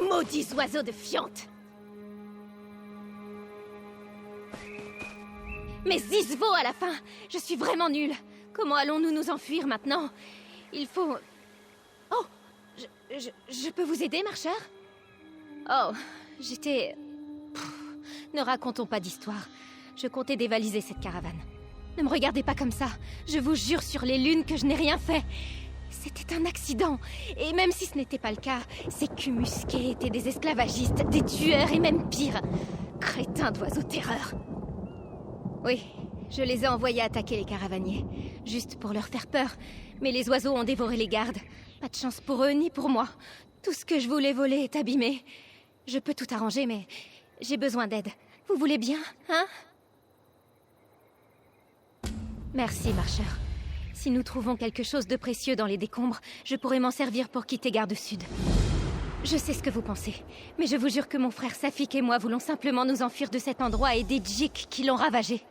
Maudits oiseaux de fiente! Mais Zizvo à la fin! Je suis vraiment nulle! Comment allons-nous nous enfuir maintenant? Il faut... Oh! Je peux vous aider, marcheur? Oh, j'étais... Ne racontons pas d'histoire. Je comptais dévaliser cette caravane. Ne me regardez pas comme ça. Je vous jure sur les lunes que je n'ai rien fait. C'était un accident. Et même si ce n'était pas le cas, ces cumusqués étaient des esclavagistes, des tueurs et même pire. Crétins d'oiseaux terreur. Oui, je les ai envoyés attaquer les caravaniers. Juste pour leur faire peur. Mais les oiseaux ont dévoré les gardes. Pas de chance pour eux ni pour moi. Tout ce que je voulais voler est abîmé. Je peux tout arranger, mais j'ai besoin d'aide. Vous voulez bien, hein? Merci, marcheur. Si nous trouvons quelque chose de précieux dans les décombres, je pourrai m'en servir pour quitter Garde Sud. Je sais ce que vous pensez, mais je vous jure que mon frère Safik et moi voulons simplement nous enfuir de cet endroit et des djiks qui l'ont ravagé.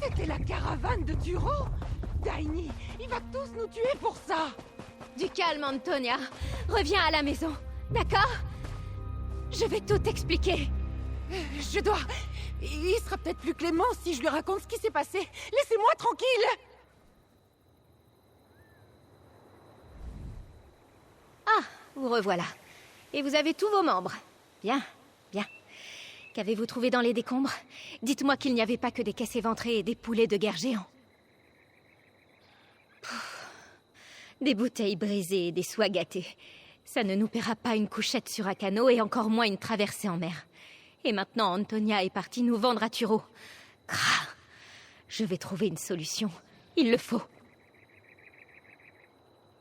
C'était la caravane de Turo! Daini, il va tous nous tuer pour ça! Du calme, Antonia. Reviens à la maison, d'accord? Je vais tout expliquer. Je dois... Il sera peut-être plus clément si je lui raconte ce qui s'est passé. Laissez-moi tranquille! Ah, vous revoilà. Et vous avez tous vos membres. Bien, bien. Qu'avez-vous trouvé dans les décombres? Dites-moi qu'il n'y avait pas que des caisses éventrées et des poulets de guerre géants. Des bouteilles brisées et des soies gâtées. Ça ne nous paiera pas une couchette sur un canot et encore moins une traversée en mer. Et maintenant, Antonia est partie nous vendre à Turo. Crah! Je vais trouver une solution. Il le faut.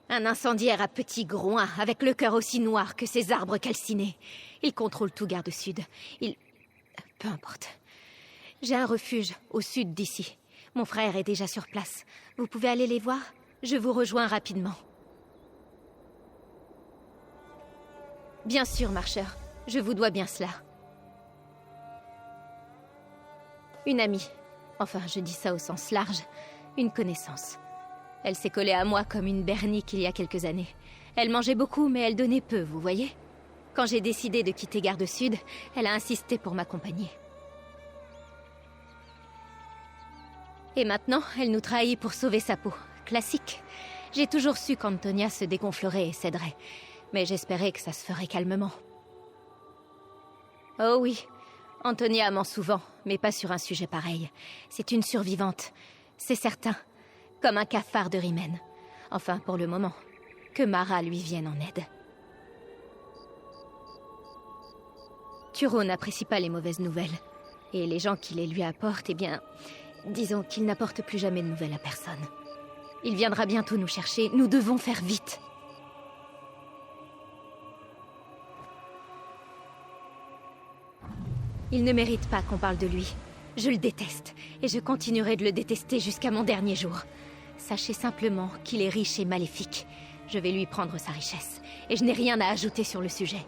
Un incendiaire à petit groin, avec le cœur aussi noir que ces arbres calcinés. Il contrôle tout Garde Sud. Peu importe. J'ai un refuge au sud d'ici. Mon frère est déjà sur place. Vous pouvez aller les voir? Je vous rejoins rapidement. Bien sûr, marcheur. Je vous dois bien cela. Une amie. Enfin, je dis ça au sens large. Une connaissance. Elle s'est collée à moi comme une bernique il y a quelques années. Elle mangeait beaucoup, mais elle donnait peu, vous voyez? Quand j'ai décidé de quitter Garde Sud, elle a insisté pour m'accompagner. Et maintenant, elle nous trahit pour sauver sa peau. Classique. J'ai toujours su qu'Antonia se dégonflerait et céderait. Mais j'espérais que ça se ferait calmement. Oh oui, Antonia ment souvent, mais pas sur un sujet pareil. C'est une survivante, c'est certain. Comme un cafard de Rimmen. Enfin, pour le moment. Que Mara lui vienne en aide. Turo n'apprécie pas les mauvaises nouvelles. Et les gens qui les lui apportent, eh bien... disons qu'il n'apporte plus jamais de nouvelles à personne. Il viendra bientôt nous chercher, nous devons faire vite. Il ne mérite pas qu'on parle de lui. Je le déteste, et je continuerai de le détester jusqu'à mon dernier jour. Sachez simplement qu'il est riche et maléfique. Je vais lui prendre sa richesse, et je n'ai rien à ajouter sur le sujet.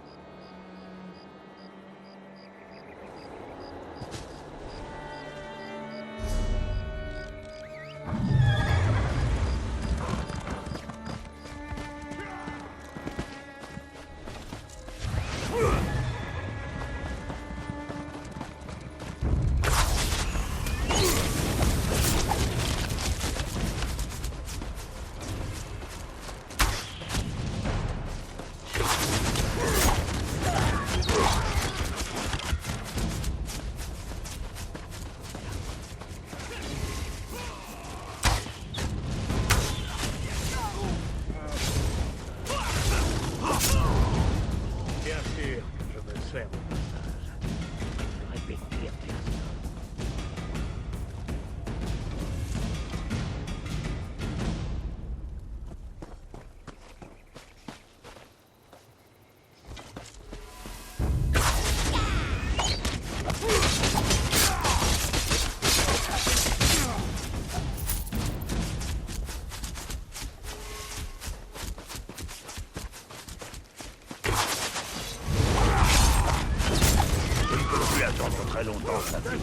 Très longtemps, ça fait.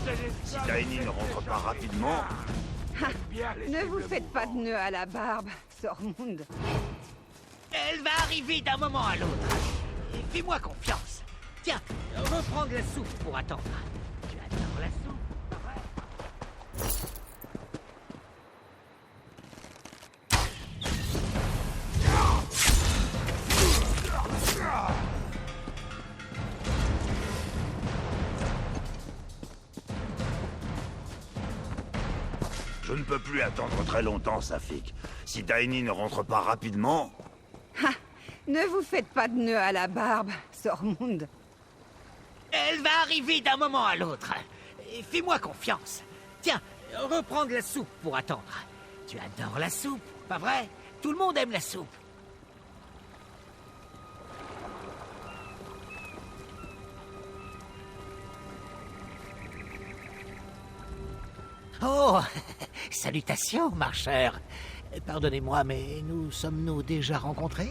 Si Daini ne rentre pas rapidement... Ne vous faites pas de nœud à la barbe, Sormund. Elle va arriver d'un moment à l'autre. Fais-moi confiance. Tiens, reprends de la soupe pour attendre. Tu adores la soupe, ouais. Je ne peux plus attendre très longtemps, Safik. Si Daini ne rentre pas rapidement... Ne vous faites pas de nœud à la barbe, Sormund. Elle va arriver d'un moment à l'autre. Fais-moi confiance. Tiens, reprends de la soupe pour attendre. Tu adores la soupe, pas vrai? Tout le monde aime la soupe. Oh, salutations, marcheur. Pardonnez-moi, mais nous sommes-nous déjà rencontrés?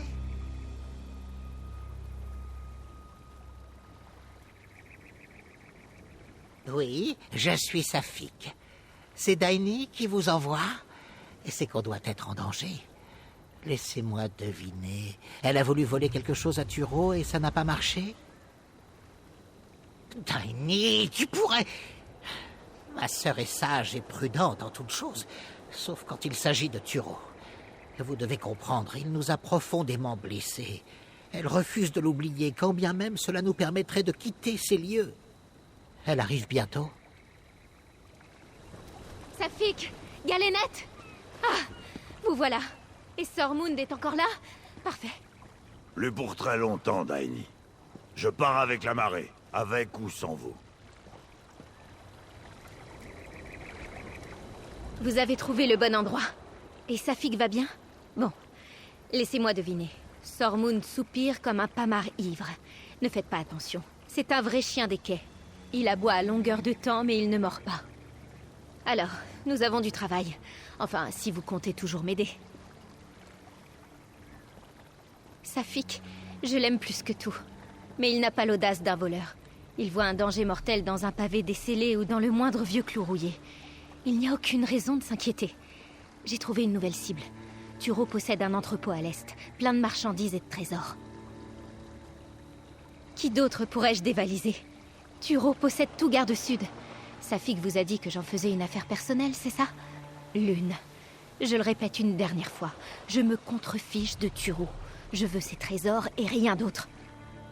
Oui, je suis Safik. C'est Daini qui vous envoie? Et c'est qu'on doit être en danger. Laissez-moi deviner. Elle a voulu voler quelque chose à Turo et ça n'a pas marché? Daini, tu pourrais... Ma sœur est sage et prudente en toutes choses, sauf quand il s'agit de Turo. Vous devez comprendre, il nous a profondément blessés. Elle refuse de l'oublier, quand bien même cela nous permettrait de quitter ces lieux. Elle arrive bientôt. Safik, Galénette. Ah, vous voilà. Et Sormund est encore là? Parfait. Plus pour très longtemps, Daini. Je pars avec la marée, avec ou sans vous. Vous avez trouvé le bon endroit. Et Safik va bien? Bon, laissez-moi deviner. Sormund soupire comme un pamar ivre. Ne faites pas attention. C'est un vrai chien des quais. Il aboie à longueur de temps, mais il ne mord pas. Alors, nous avons du travail. Enfin, si vous comptez toujours m'aider. Safik, je l'aime plus que tout. Mais il n'a pas l'audace d'un voleur. Il voit un danger mortel dans un pavé décellé ou dans le moindre vieux clou rouillé. Il n'y a aucune raison de s'inquiéter. J'ai trouvé une nouvelle cible. Turo possède un entrepôt à l'est, plein de marchandises et de trésors. Qui d'autre pourrais-je dévaliser? Turo possède tout Garde Sud. Safik vous a dit que j'en faisais une affaire personnelle, c'est ça? Lune. Je le répète une dernière fois, je me contrefiche de Turo. Je veux ses trésors et rien d'autre.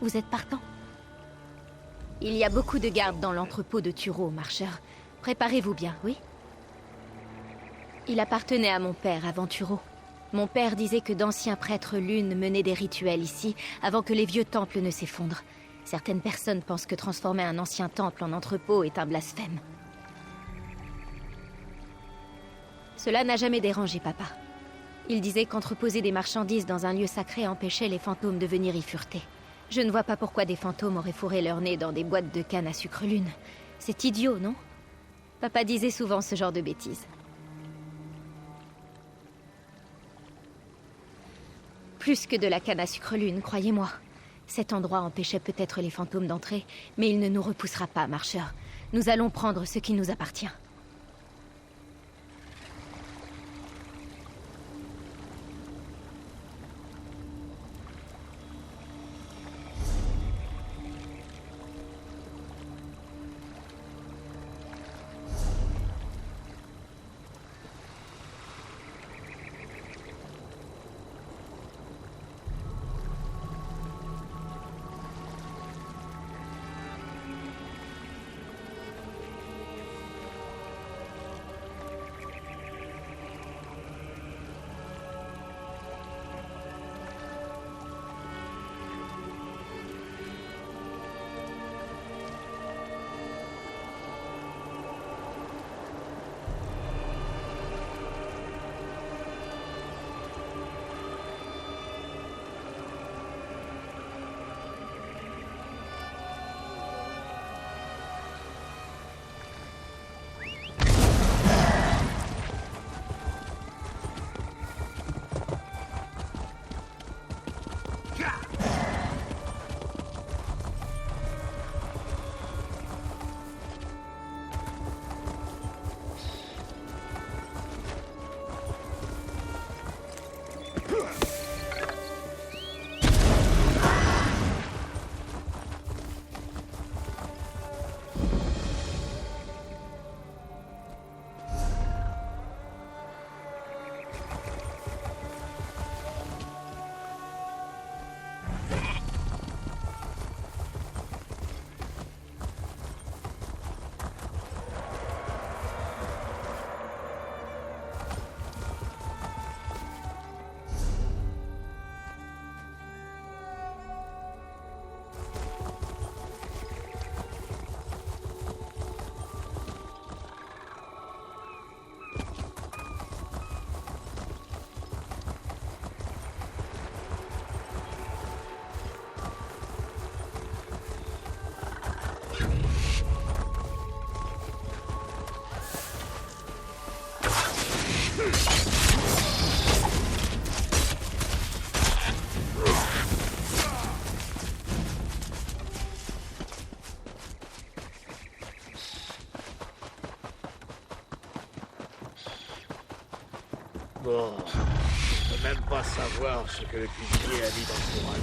Vous êtes partant? Il y a beaucoup de gardes dans l'entrepôt de Turo, marcheur. Préparez-vous bien, oui? Il appartenait à mon père avant Turo. Mon père disait que d'anciens prêtres lunes menaient des rituels ici, avant que les vieux temples ne s'effondrent. Certaines personnes pensent que transformer un ancien temple en entrepôt est un blasphème. Cela n'a jamais dérangé papa. Il disait qu'entreposer des marchandises dans un lieu sacré empêchait les fantômes de venir y fureter. Je ne vois pas pourquoi des fantômes auraient fourré leur nez dans des boîtes de canne à sucre lune. C'est idiot, non? Papa disait souvent ce genre de bêtises. Plus que de la canne à sucre lune, croyez-moi. Cet endroit empêchait peut-être les fantômes d'entrer, mais il ne nous repoussera pas, marcheur. Nous allons prendre ce qui nous appartient. Bon, je peux même pas savoir ce que le cuisinier a dit dans son rêve.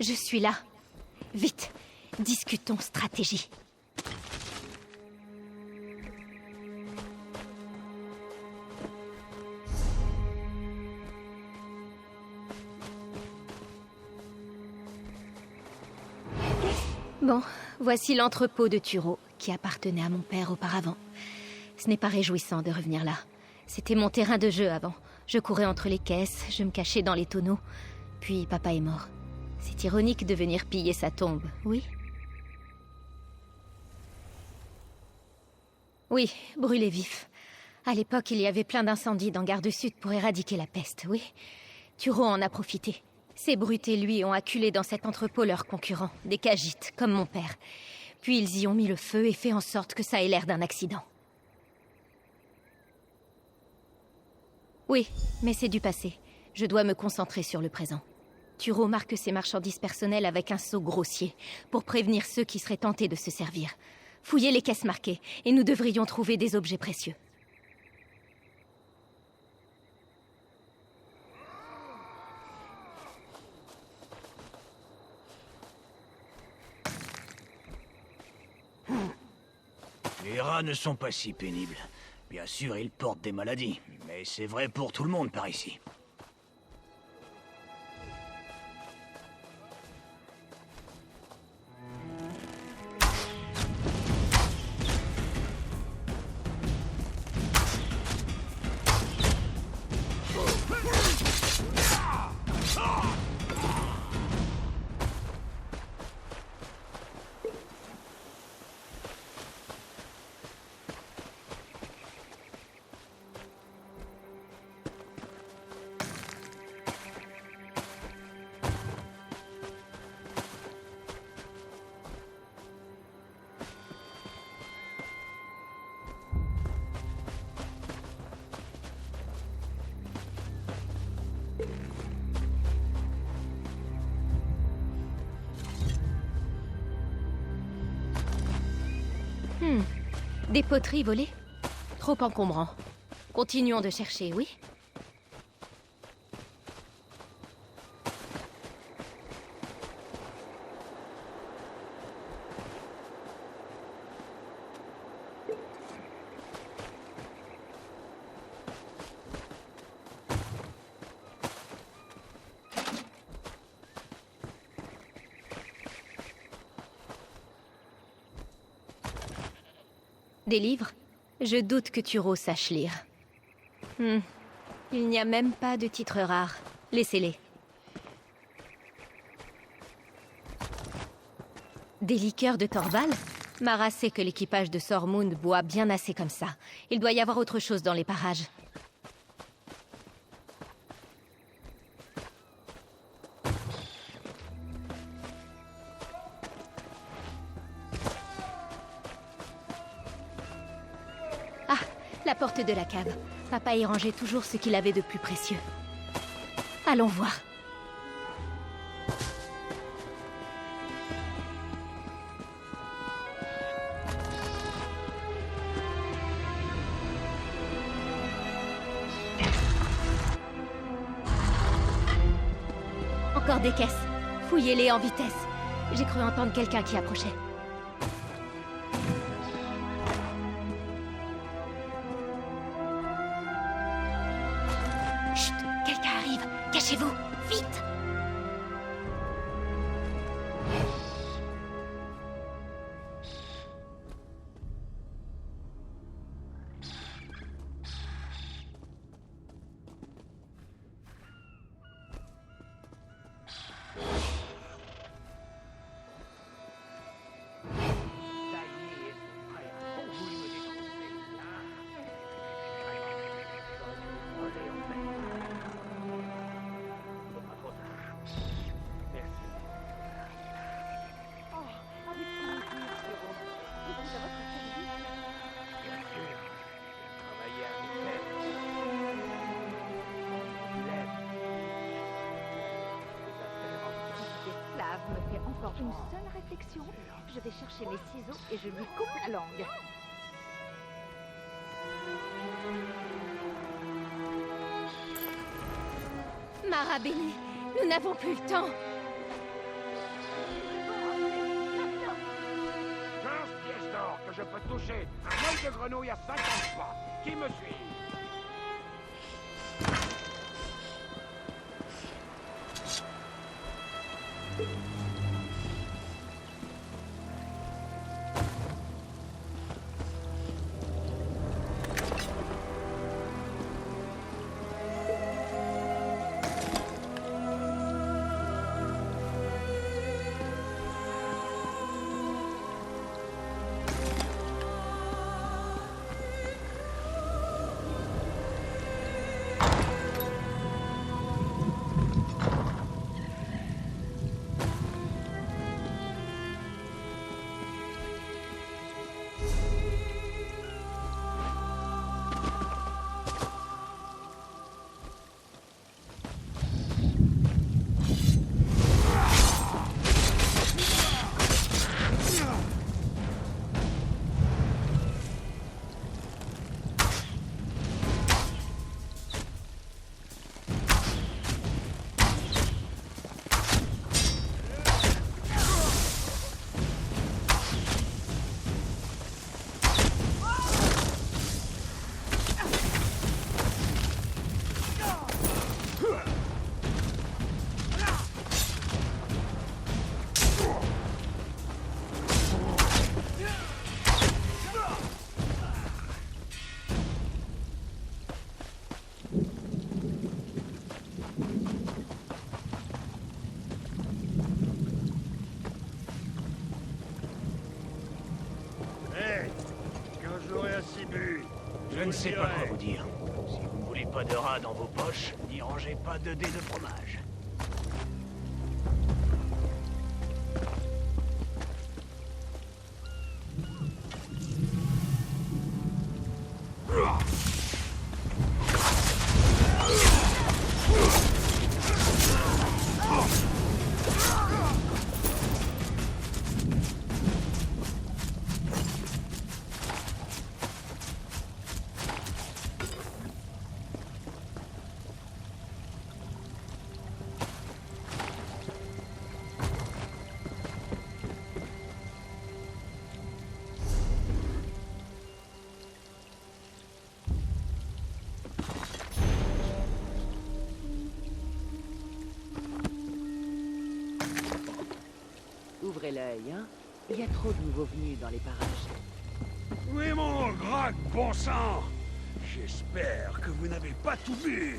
Je suis là. Vite, discutons stratégie. Bon, voici l'entrepôt de Turo, qui appartenait à mon père auparavant. Ce n'est pas réjouissant de revenir là. C'était mon terrain de jeu avant. Je courais entre les caisses, je me cachais dans les tonneaux. Puis papa est mort. C'est ironique de venir piller sa tombe, oui? Oui, brûlé vif. À l'époque, il y avait plein d'incendies dans Garde Sud pour éradiquer la peste, oui. Turo en a profité. Ces brutes et lui ont acculé dans cet entrepôt leurs concurrents, des Khajiits, comme mon père. Puis ils y ont mis le feu et fait en sorte que ça ait l'air d'un accident. Oui, mais c'est du passé. Je dois me concentrer sur le présent. Turo marque ses marchandises personnelles avec un sceau grossier, pour prévenir ceux qui seraient tentés de se servir. Fouillez les caisses marquées, et nous devrions trouver des objets précieux. Les rats ne sont pas si pénibles. Bien sûr, ils portent des maladies, mais c'est vrai pour tout le monde par ici. Des poteries volées? Trop encombrant. Continuons de chercher, oui? Des livres? Je doute que Turo sache lire. Il n'y a même pas de titres rares. Laissez-les. Des liqueurs de Torval? Mara sait que l'équipage de Sormund boit bien assez comme ça. Il doit y avoir autre chose dans les parages. La porte de la cave. Papa y rangeait toujours ce qu'il avait de plus précieux. Allons voir. Encore des caisses. Fouillez-les en vitesse. J'ai cru entendre quelqu'un qui approchait. Cachez-vous, vite! Me fait encore une seule réflexion. Je vais chercher mes ciseaux et je lui coupe la langue. Mara bénie, nous n'avons plus le temps. 15 pièces d'or que je peux toucher. Un œil de grenouille à 50 pas. Qui me suit? ne sais pas quoi vous dire. Si vous ne voulez pas de rats dans vos poches, n'y rangez pas de dés de fromage. Ouvrez l'œil, hein. Il y a trop de nouveaux venus dans les parages. Oui, mon Grog, bon sang! J'espère que vous n'avez pas tout vu.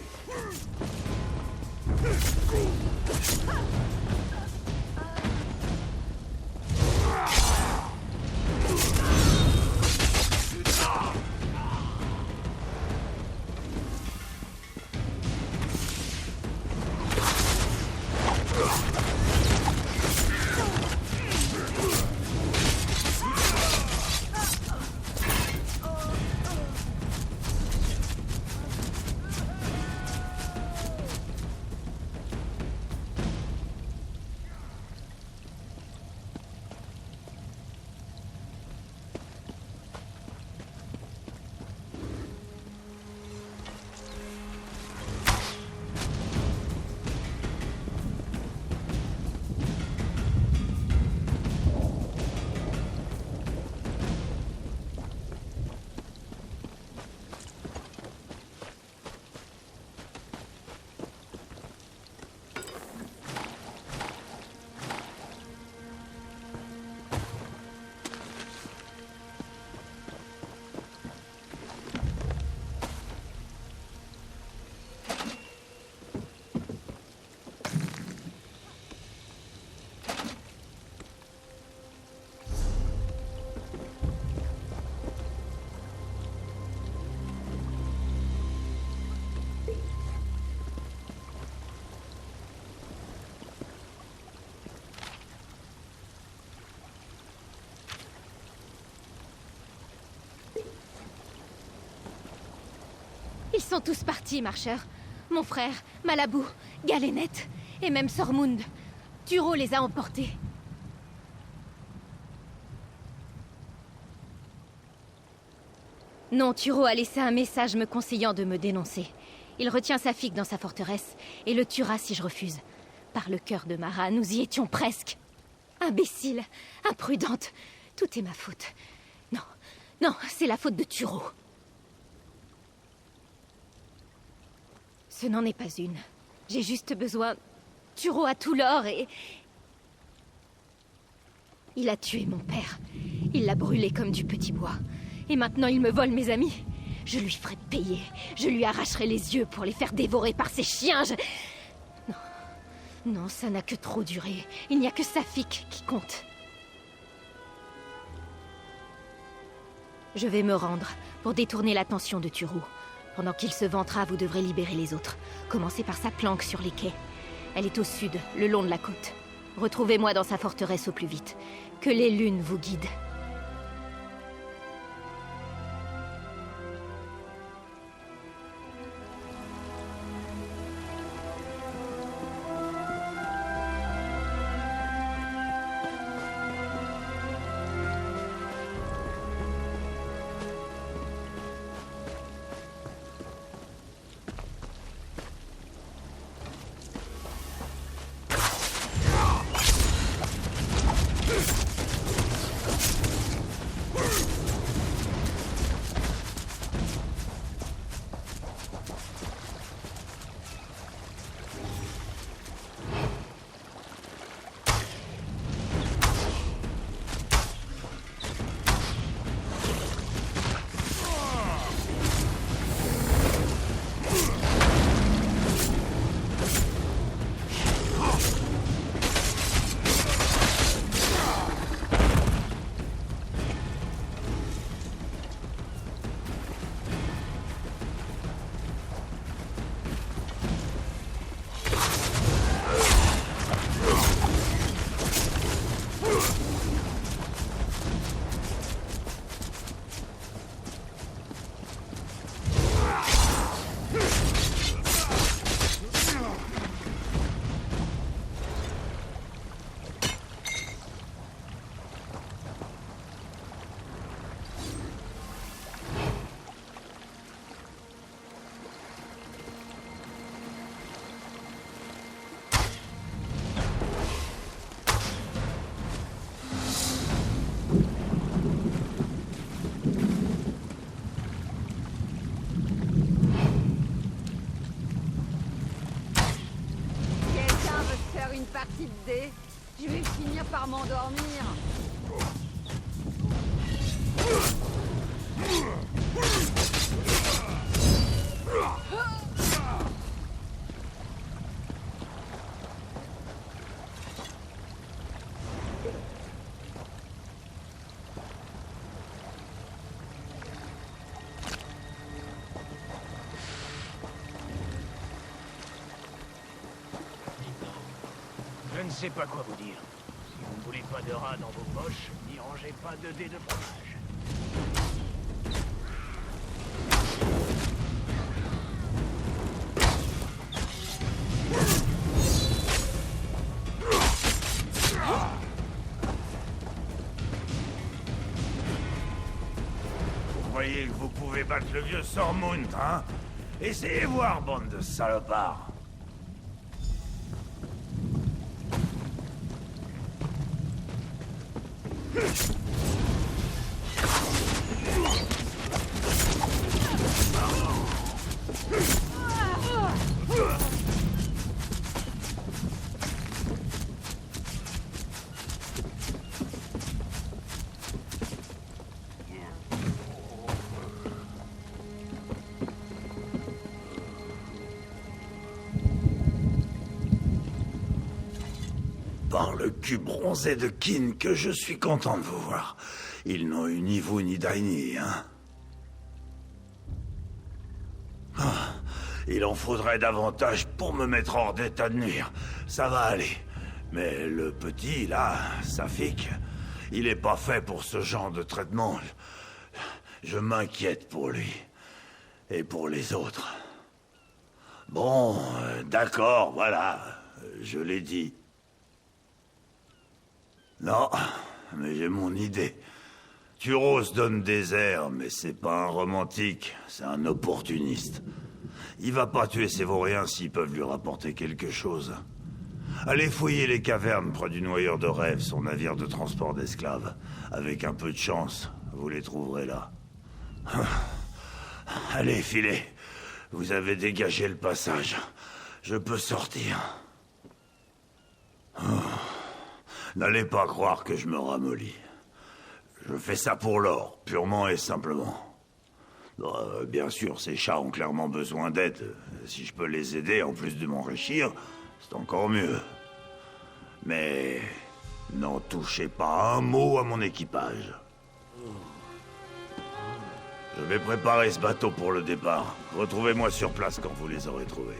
Ils sont tous partis, marcheurs. Mon frère, Malabou, Galénet, et même Sormund. Turo les a emportés. Non, Turo a laissé un message me conseillant de me dénoncer. Il retient Safik dans sa forteresse et le tuera si je refuse. Par le cœur de Mara, nous y étions presque. Imbécile, imprudente, tout est ma faute. Non, non, c'est la faute de Turo. Ce n'en est pas une. J'ai juste besoin... Turo a tout l'or et... Il a tué mon père. Il l'a brûlé comme du petit bois. Et maintenant il me vole mes amis. Je lui ferai payer. Je lui arracherai les yeux pour les faire dévorer par ces chiens. Non. Non, ça n'a que trop duré. Il n'y a que Safik qui compte. Je vais me rendre pour détourner l'attention de Turo. Pendant qu'il se vantera, vous devrez libérer les autres. Commencez par sa planque sur les quais. Elle est au sud, le long de la côte. Retrouvez-moi dans sa forteresse au plus vite. Que les lunes vous guident. par m'endormir. Je ne sais pas quoi vous dire. Si vous ne voulez pas de rats dans vos poches, n'y rangez pas de dés de fromage. Vous croyez que vous pouvez battre le vieux Sormund, hein? Essayez voir, bande de salopards. Par le cul bronzé de Kin que je suis content de vous voir. Ils n'ont eu ni vous ni Daini, hein? Ah, il en faudrait davantage pour me mettre hors d'état de nuire. Ça va aller. Mais le petit, là, Safik, il est pas fait pour ce genre de traitement. Je m'inquiète pour lui. Et pour les autres. Bon, d'accord, voilà. Je l'ai dit. Non, mais j'ai mon idée. Turos donne des airs, mais c'est pas un romantique, c'est un opportuniste. Il va pas tuer ces vauriens s'ils peuvent lui rapporter quelque chose. Allez fouiller les cavernes près du noyeur de rêve, son navire de transport d'esclaves. Avec un peu de chance, vous les trouverez là. Allez, filez. Vous avez dégagé le passage. Je peux sortir. N'allez pas croire que je me ramollis. Je fais ça pour l'or, purement et simplement. Bien sûr, ces chats ont clairement besoin d'aide. Si je peux les aider, en plus de m'enrichir, c'est encore mieux. Mais n'en touchez pas un mot à mon équipage. Je vais préparer ce bateau pour le départ. Retrouvez-moi sur place quand vous les aurez trouvés.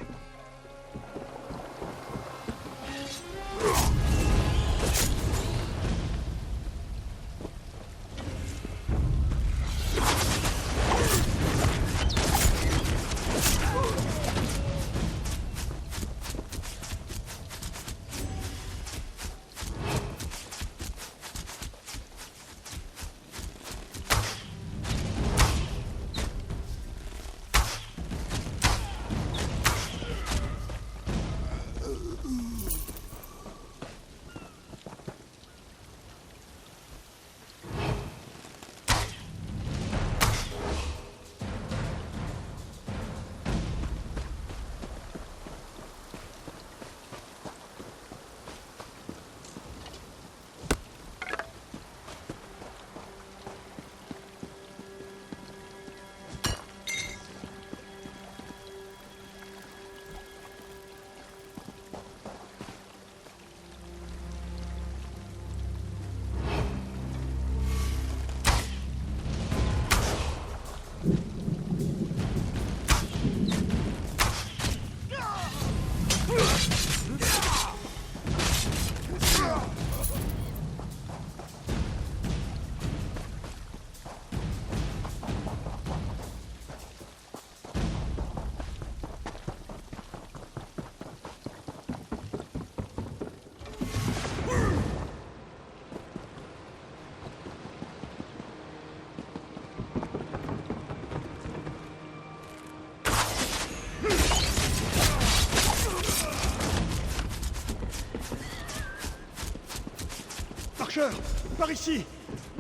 Marcheur, par ici!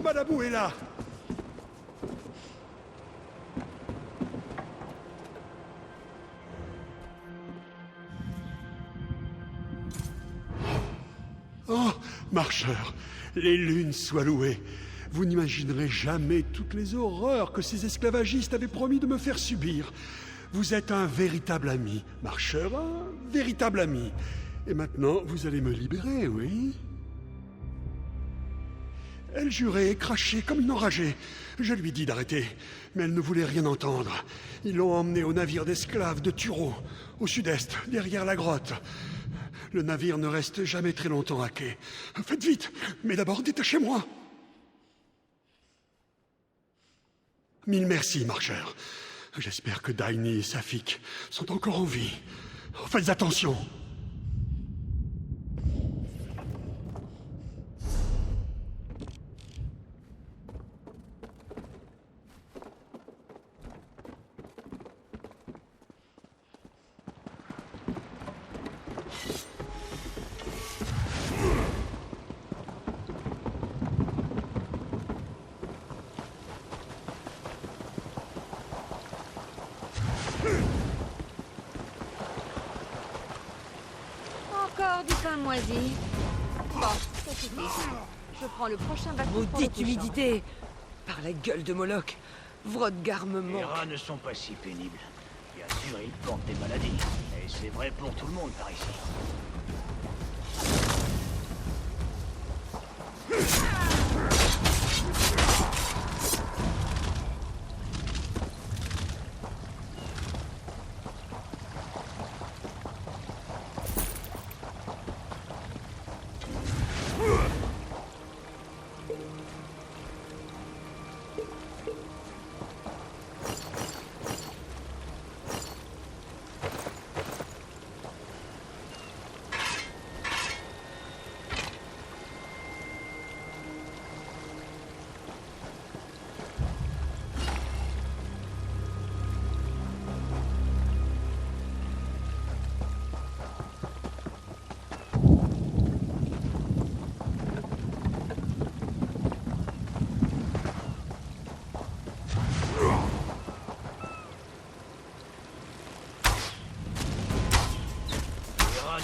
Madabou est là! Marcheur, les lunes soient louées. Vous n'imaginerez jamais toutes les horreurs que ces esclavagistes avaient promis de me faire subir. Vous êtes un véritable ami, Marcheur, un véritable ami. Et maintenant, vous allez me libérer, oui? Elle jurait et crachait comme une enragée. Je lui dis d'arrêter, mais elle ne voulait rien entendre. Ils l'ont emmenée au navire d'esclaves de Turo, au sud-est, derrière la grotte. Le navire ne reste jamais très longtemps à quai. Faites vite, mais d'abord détachez-moi. Mille merci, Marcheur. J'espère que Daini et Safik sont encore en vie. Faites attention. Encore du pain moisi. Bon, ça suffit. Je prends le prochain bateau pour le Maudite couchant. humidité! Par la gueule de Moloch, Vrodgar me Les manque. rats ne sont pas si pénibles. Bien sûr, ils portent des maladies. Et c'est vrai pour tout le monde par ici.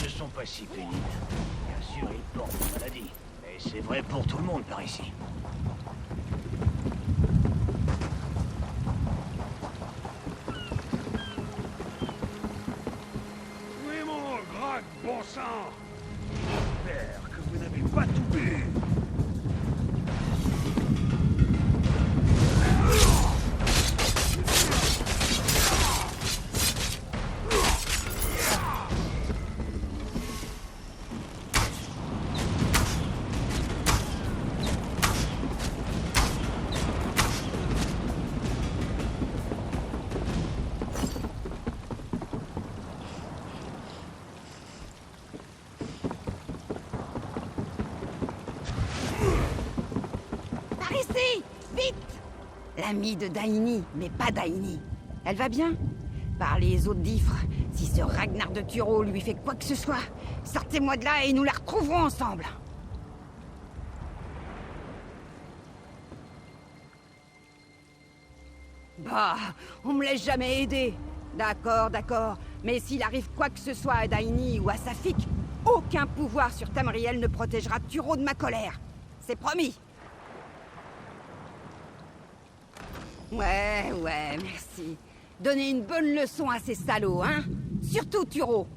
Ne sont pas si pénibles. Bien sûr, ils portent des maladies. Mais c'est vrai pour tout le monde par ici. Où est mon gras de bon sang? J'espère que vous n'avez pas tout bu. Par ici! Vite! L'amie de Daini, mais pas Daini. Elle va bien? Par les eaux d'Ifre, si ce Ragnar de Turo lui fait quoi que ce soit, sortez-moi de là et nous la retrouverons ensemble. Bah, on me laisse jamais aider. D'accord, d'accord. Mais s'il arrive quoi que ce soit à Daini ou à Safik, aucun pouvoir sur Tamriel ne protégera Turo de ma colère. C'est promis. Ouais, merci. Donnez une bonne leçon à ces salauds, hein? Surtout Turo.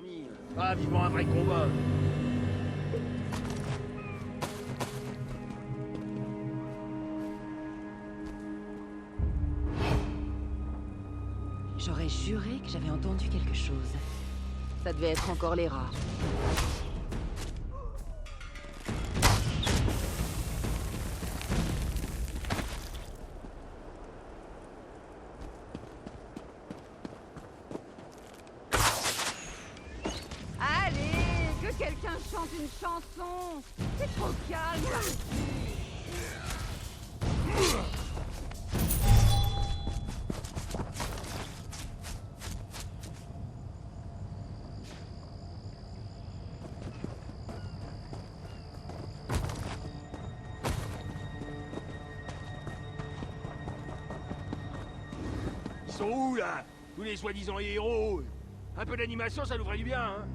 endormi. Ah, vivement un vrai combat. J'aurais juré que j'avais entendu quelque chose. Ça devait être encore les rats. Allez, que quelqu'un chante une chanson. C'est trop calme là. Ils sont où, là? Tous les soi-disant héros. Un peu d'animation, ça nous ferait du bien, hein?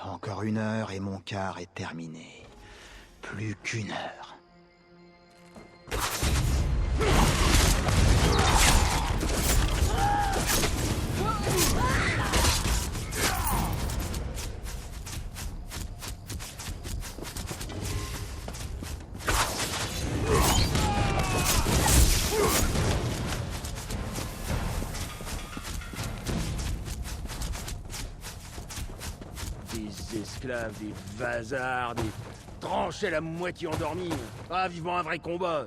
Encore 1 heure et mon quart est terminé. Plus qu'1 heure. Des esclaves, des vasards, des tranchés la moitié endormis. Ah, vivement un vrai combat.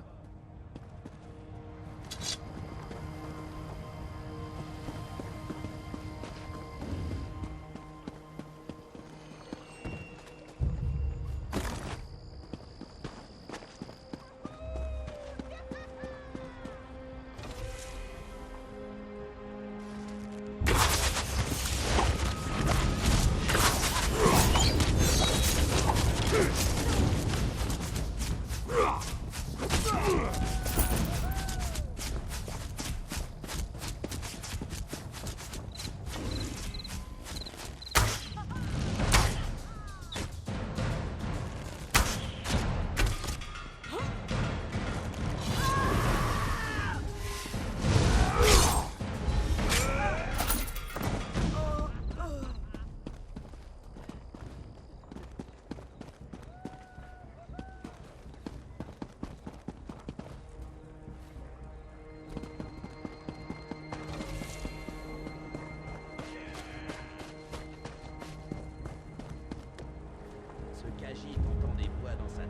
Ce qu'agite entend des voix dans sa tête.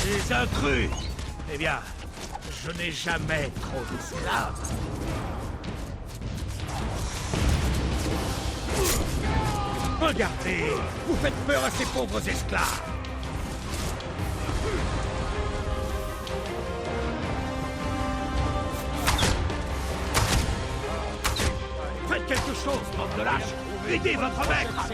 Des intrus! Eh bien, je n'ai jamais trop d'esclaves. Regardez! Vous faites peur à ces pauvres esclaves! Faites quelque chose, bande de lâches! Aidez votre maître!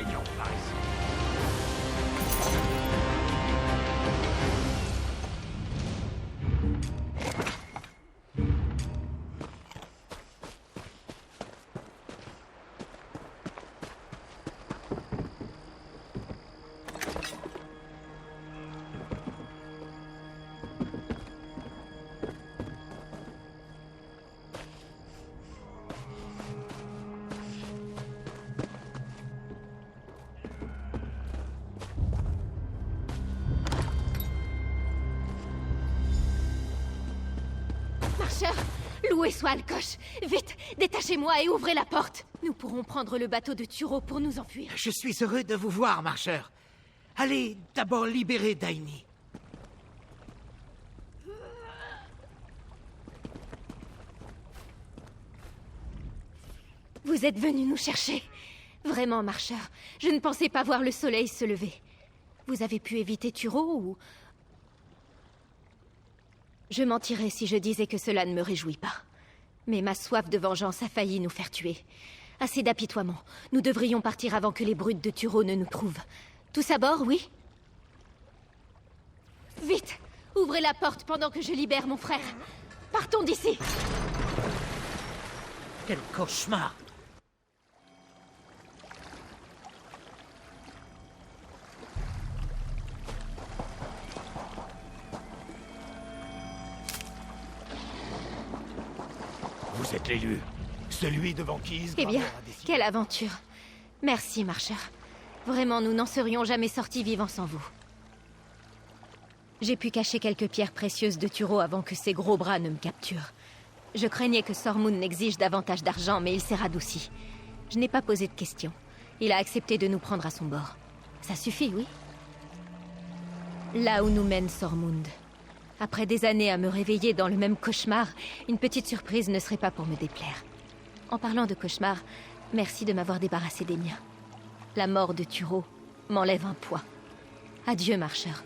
Marcheur, loué soit Alcoche. Vite, détachez-moi et ouvrez la porte. Nous pourrons prendre le bateau de Turo pour nous enfuir. Je suis heureux de vous voir, marcheur. Allez d'abord libérer Daini. Vous êtes venu nous chercher. Vraiment, marcheur, je ne pensais pas voir le soleil se lever. Vous avez pu éviter Turo ou... Je mentirais si je disais que cela ne me réjouit pas. Mais ma soif de vengeance a failli nous faire tuer. Assez d'apitoiement. Nous devrions partir avant que les brutes de Turo ne nous trouvent. Tous à bord, oui? Vite! Ouvrez la porte pendant que je libère mon frère. Partons d'ici! Quel cauchemar! Vous êtes l'élu. Celui devant qui Isgramor Eh bien, a décidé. quelle aventure. Merci, marcheur. Vraiment, nous n'en serions jamais sortis vivants sans vous. J'ai pu cacher quelques pierres précieuses de Turo avant que ces gros bras ne me capturent. Je craignais que Sormund n'exige davantage d'argent, mais il s'est radouci. Je n'ai pas posé de questions. Il a accepté de nous prendre à son bord. Ça suffit, oui? Là où nous mène Sormund. Après des années à me réveiller dans le même cauchemar, une petite surprise ne serait pas pour me déplaire. En parlant de cauchemar, merci de m'avoir débarrassé des miens. La mort de Turo m'enlève un poids. Adieu, marcheur.